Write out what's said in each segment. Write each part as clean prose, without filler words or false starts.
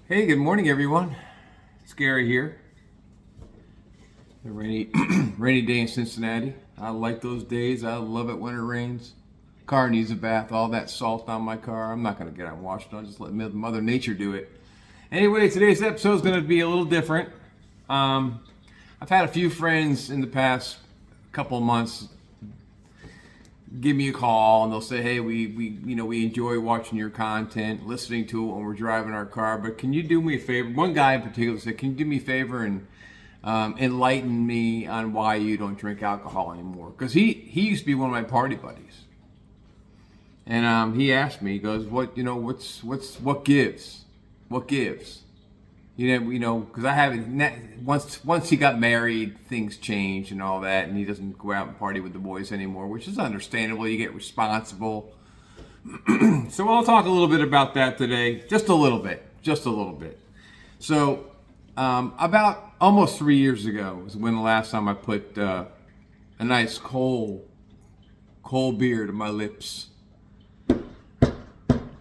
Hey, good morning, everyone. It's Gary here. A rainy, rainy day in Cincinnati. I like those days. I love it when it rains. Car needs a bath. All that salt on my car. I'm not going to get out and wash it. I'll just let Mother Nature do it. Anyway, today's episode is going to be a little different. Um, I've had a few friends in the past couple of months give me a call and they'll say, "Hey, we enjoy watching your content, listening to it when we're driving our car. But can you do me a favor?" One guy in particular said, "Can you do me a favor and enlighten me on why you don't drink alcohol anymore?" Because he used to be one of my party buddies, and he asked me, he goes, what gives, what gives?" Because I haven't. Once he got married, things changed and all that, and he doesn't go out and party with the boys anymore, which is understandable. You get responsible. So I'll talk a little bit about that today, just a little bit. So about almost 3 years ago was when the last time I put a nice cold beer to my lips.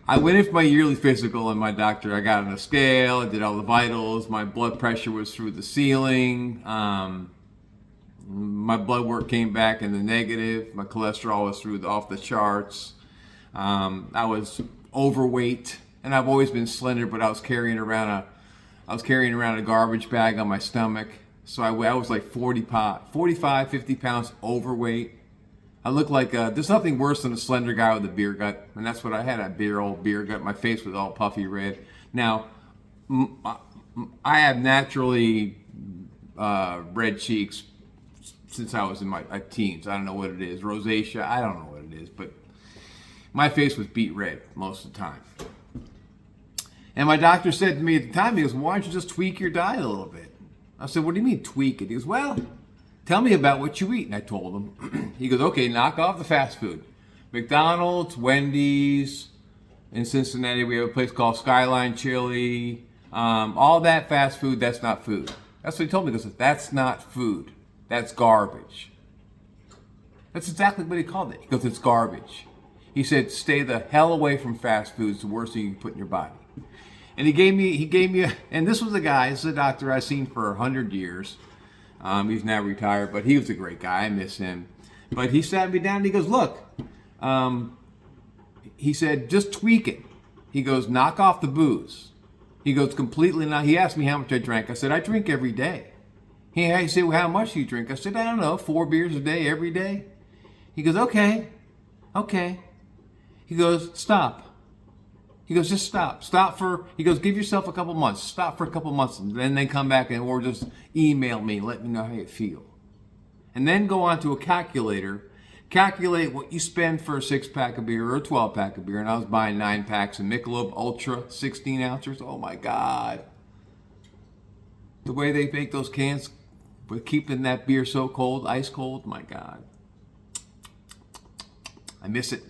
I went in for my yearly physical, and my doctor, I got on a scale, I did all the vitals, my blood pressure was through the ceiling, my blood work came back in the negative, my cholesterol was off the charts, I was overweight, and I've always been slender, but I was carrying around a garbage bag on my stomach, so I was like 45, 50 pounds overweight. I look like there's nothing worse than a slender guy with a beer gut, and that's what I had. Old beer gut. My face was all puffy red. Now, I have naturally red cheeks since I was in my teens. I don't know what it is, rosacea. I don't know what it is, but my face was beet red most of the time. And my doctor said to me at the time, he goes, "Why don't you just tweak your diet a little bit?" I said, "What do you mean tweak it?" He goes, "Well, tell me about what you eat." And I told him. He goes, "Okay, knock off the fast food. McDonald's, Wendy's. In Cincinnati, we have a place called Skyline Chili. All that fast food, that's not food." That's what he told me. He goes, "That's not food. That's garbage." That's exactly what he called it. He goes, "It's garbage." He said, "Stay the hell away from fast food. It's the worst thing you can put in your body." And he gave me, and this was a guy, this is a doctor I've seen for 100 years. He's now retired, but he was a great guy. I miss him. But he sat me down and he goes, "Look," he said, "just tweak it." He goes, "Knock off the booze." He goes, "Completely not." He asked me how much I drank. I said, "I drink every day." He said, "Well, how much do you drink?" I said, "I don't know, 4 beers a day, every day." He goes, Okay. He goes, "Stop." He goes, "Just stop. He goes, "Give yourself a couple months. Stop for a couple months, and then come back or just email me, let me know how you feel. And then go onto a calculator, calculate what you spend for a 6-pack of beer or a 12-pack of beer." And I was buying 9 packs of Michelob Ultra 16 ounces. Oh my God. The way they make those cans with keeping that beer so cold, ice cold, my God. I miss it.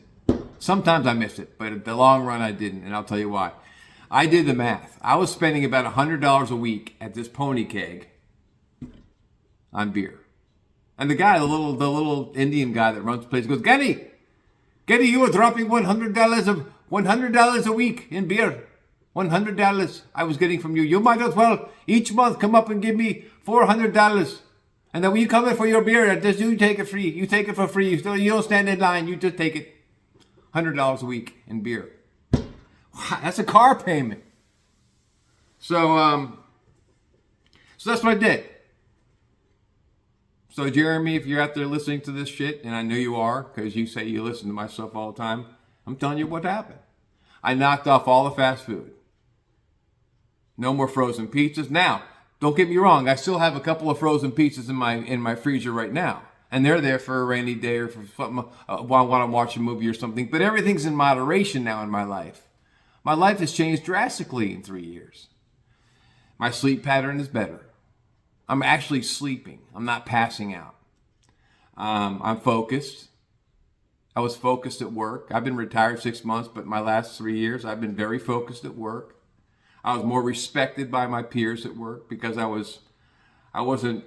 Sometimes I missed it, but in the long run I didn't, and I'll tell you why. I did the math. I was spending about $100 a week at this pony keg on beer. And the guy, the little Indian guy that runs the place goes, Getty, you are dropping $100 a week in beer. $100 I was getting from you. You might as well each month come up and give me $400. And then when you come in for your beer, you take it free. You take it for free. You don't stand in line. You just take it. $100 a week in beer. Wow, that's a car payment. So that's what I did. So Jeremy, if you're out there listening to this shit, and I know you are, because you say you listen to my stuff all the time, I'm telling you what happened. I knocked off all the fast food. No more frozen pizzas. Now, don't get me wrong, I still have a couple of frozen pizzas in my freezer right now. And they're there for a rainy day or for something, while I'm watching a movie or something. But everything's in moderation now in my life. My life has changed drastically in 3 years. My sleep pattern is better. I'm actually sleeping. I'm not passing out. I'm focused. I was focused at work. I've been retired 6 months, but my last 3 years, I've been very focused at work. I was more respected by my peers at work because I wasn't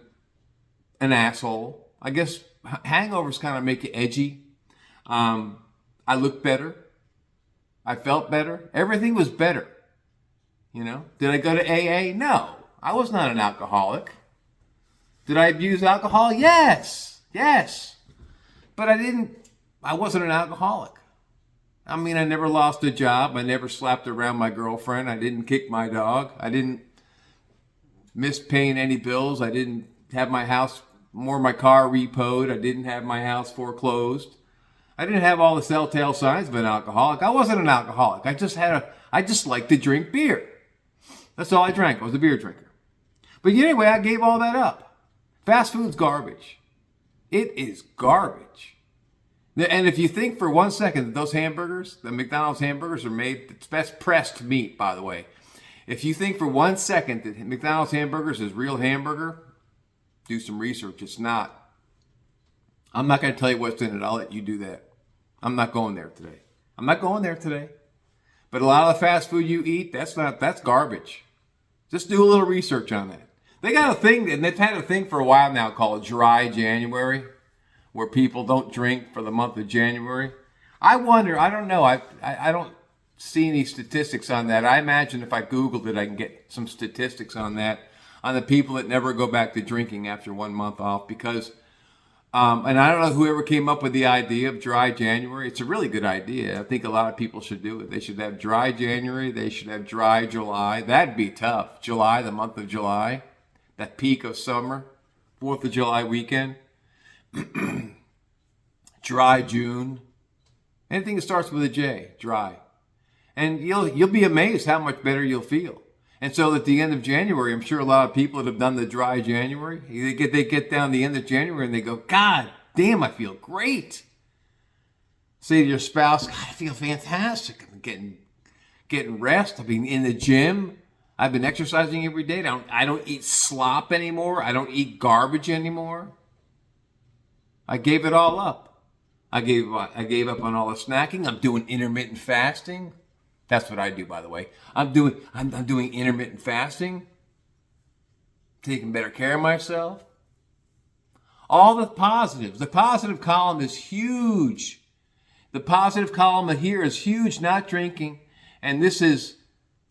an asshole. I guess hangovers kind of make you edgy. I looked better. I felt better. Everything was better. Did I go to AA? No. I was not an alcoholic. Did I abuse alcohol? Yes. Yes. But I wasn't an alcoholic. I mean, I never lost a job. I never slapped around my girlfriend. I didn't kick my dog. I didn't miss paying any bills. I didn't have my car repoed. I didn't have my house foreclosed. I didn't have all the telltale signs of an alcoholic. I wasn't an alcoholic. I just liked to drink beer. That's all I drank. I was a beer drinker. But anyway, I gave all that up. Fast food's garbage. It is garbage. And if you think for 1 second that those hamburgers, the McDonald's hamburgers are made, it's best pressed meat, by the way. If you think for 1 second that McDonald's hamburgers is real hamburger, do some research. It's not. I'm not going to tell you what's in it. I'll let you do that. I'm not going there today. But a lot of the fast food you eat, that's garbage. Just do a little research on that. They got a thing, and they've had a thing for a while now called Dry January, where people don't drink for the month of January. I wonder, I don't know, I don't see any statistics on that. I imagine if I Googled it, I can get some statistics on that, on the people that never go back to drinking after 1 month off, because, and I don't know whoever came up with the idea of Dry January. It's a really good idea. I think a lot of people should do it. They should have Dry January. They should have Dry July. That'd be tough. July, the month of July, that peak of summer, 4th of July weekend. Dry June. Anything that starts with a J, dry. And you'll be amazed how much better you'll feel. And so at the end of January, I'm sure a lot of people that have done the Dry January, they get down the end of January and they go, God damn, I feel great. Say to your spouse, God, I feel fantastic. I'm getting rest. I've been in the gym. I've been exercising every day. I don't eat slop anymore. I don't eat garbage anymore. I gave it all up. I gave up on all the snacking. I'm doing intermittent fasting. That's what I do, by the way. I'm doing intermittent fasting. Taking better care of myself. All the positives. The positive column is huge. The positive column here is huge, not drinking. And this is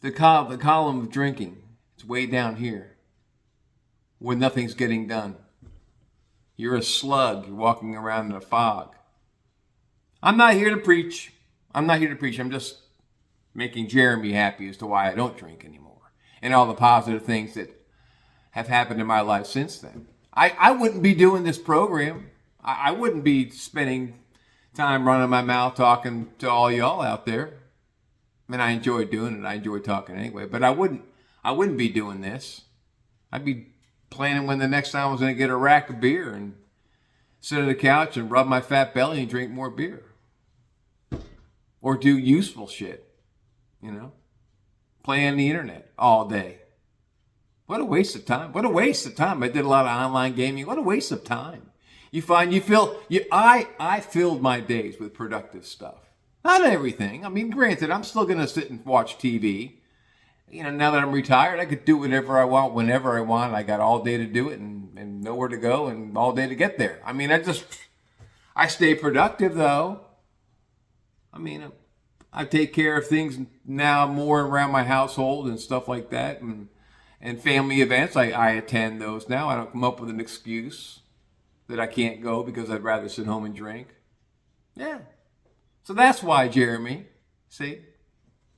the column of drinking. It's way down here, where nothing's getting done. You're a slug. You're walking around in a fog. I'm not here to preach. I'm just making Jeremy happy as to why I don't drink anymore. And all the positive things that have happened in my life since then. I wouldn't be doing this program. I wouldn't be spending time running my mouth talking to all y'all out there. I mean, I enjoy doing it. I enjoy talking anyway. But I wouldn't be doing this. I'd be planning when the next time I was going to get a rack of beer and sit on the couch and rub my fat belly and drink more beer. Or do useful shit, play on the internet all day. What a waste of time. I did a lot of online gaming. What a waste of time. I filled my days with productive stuff. Not everything. I mean, granted, I'm still going to sit and watch TV. Now that I'm retired, I could do whatever I want, whenever I want. I got all day to do it and nowhere to go and all day to get there. I mean, I stay productive though. I mean, I take care of things now more around my household and stuff like that. And family events, I attend those now. I don't come up with an excuse that I can't go because I'd rather sit home and drink. Yeah. So that's why, Jeremy, see?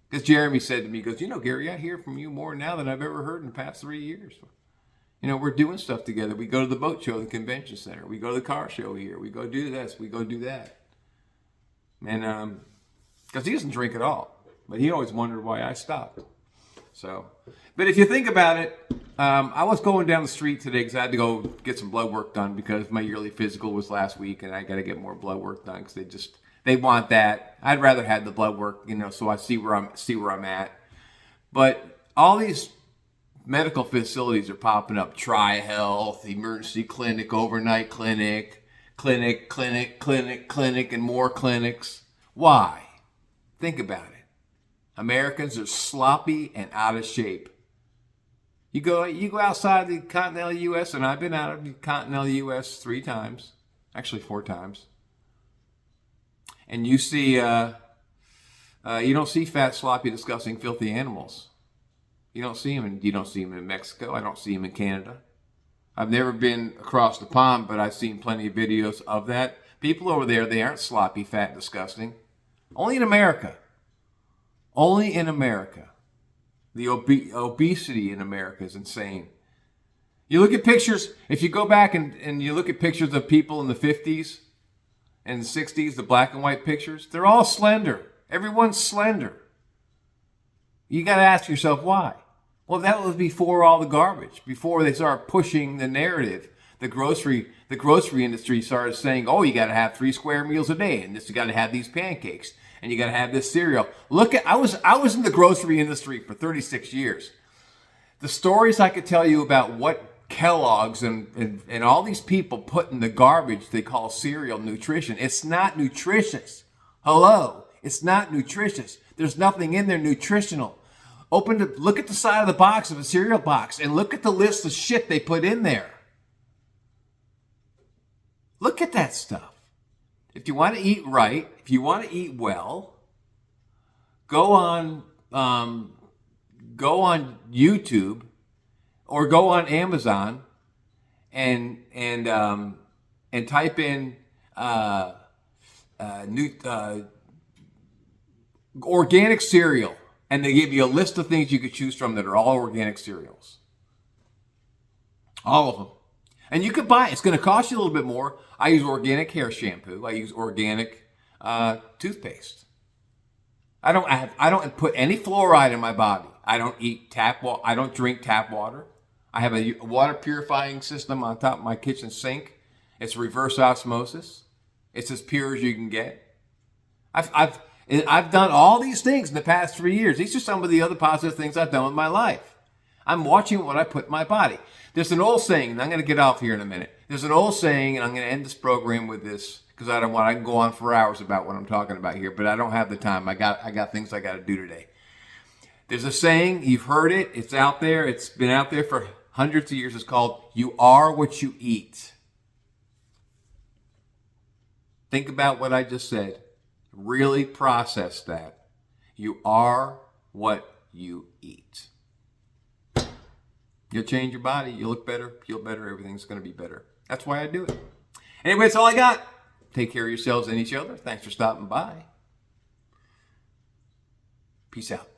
Because Jeremy said to me, he goes, Gary, I hear from you more now than I've ever heard in the past 3 years. We're doing stuff together. We go to the boat show at the convention center. We go to the car show here. We go do this. We go do that. And because he doesn't drink at all. But he always wondered why I stopped. So, but if you think about it, I was going down the street today because I had to go get some blood work done because my yearly physical was last week and I got to get more blood work done because they want that. I'd rather have the blood work, so I see where I'm at. But all these medical facilities are popping up: Tri-Health, emergency clinic, overnight clinic, and more clinics. Why? Think about it. Americans are sloppy and out of shape. You go outside the continental U.S., and I've been out of the continental U.S. 3 times, actually 4 times. And you see, you don't see fat, sloppy, disgusting, filthy animals. You don't see them, and you don't see them in Mexico. I don't see them in Canada. I've never been across the pond, but I've seen plenty of videos of that. People over there, they aren't sloppy, fat, and disgusting. Only in America. Only in America. The obesity in America is insane. You look at pictures, if you go back and you look at pictures of people in the 50s and 60s, the black and white pictures, they're all slender. Everyone's slender. You got to ask yourself why. Well, that was before all the garbage, before they started pushing the narrative. The grocery industry started saying, oh, you got to have 3 square meals a day, and you got to have these pancakes, and you got to have this cereal. I was in the grocery industry for 36 years. The stories I could tell you about what Kellogg's and all these people put in the garbage they call cereal nutrition. It's not nutritious. Hello, it's not nutritious. There's nothing in there nutritional. Look at the side of the box of a cereal box and look at the list of shit they put in there. Look at that stuff. If you want to eat right, if you want to eat well, go on YouTube or go on Amazon and type in organic cereal. And they give you a list of things you could choose from that are all organic cereals. All of them. And you could buy it. It's going to cost you a little bit more. I use organic hair shampoo. I use organic toothpaste. I don't put any fluoride in my body. I don't eat tap water. I don't drink tap water. I have a water purifying system on top of my kitchen sink. It's reverse osmosis. It's as pure as you can get. I've done all these things in the past 3 years. These are some of the other positive things I've done with my life. I'm watching what I put in my body. There's an old saying, and I'm going to get off here in a minute. There's an old saying, and I'm going to end this program with this because I can go on for hours about what I'm talking about here, but I don't have the time. I got things I got to do today. There's a saying, you've heard it. It's out there. It's been out there for hundreds of years. It's called, you are what you eat. Think about what I just said. Really process that. You are what you eat. You'll change your body. You'll look better, feel better. Everything's going to be better. That's why I do it. Anyway, that's all I got. Take care of yourselves and each other. Thanks for stopping by. Peace out.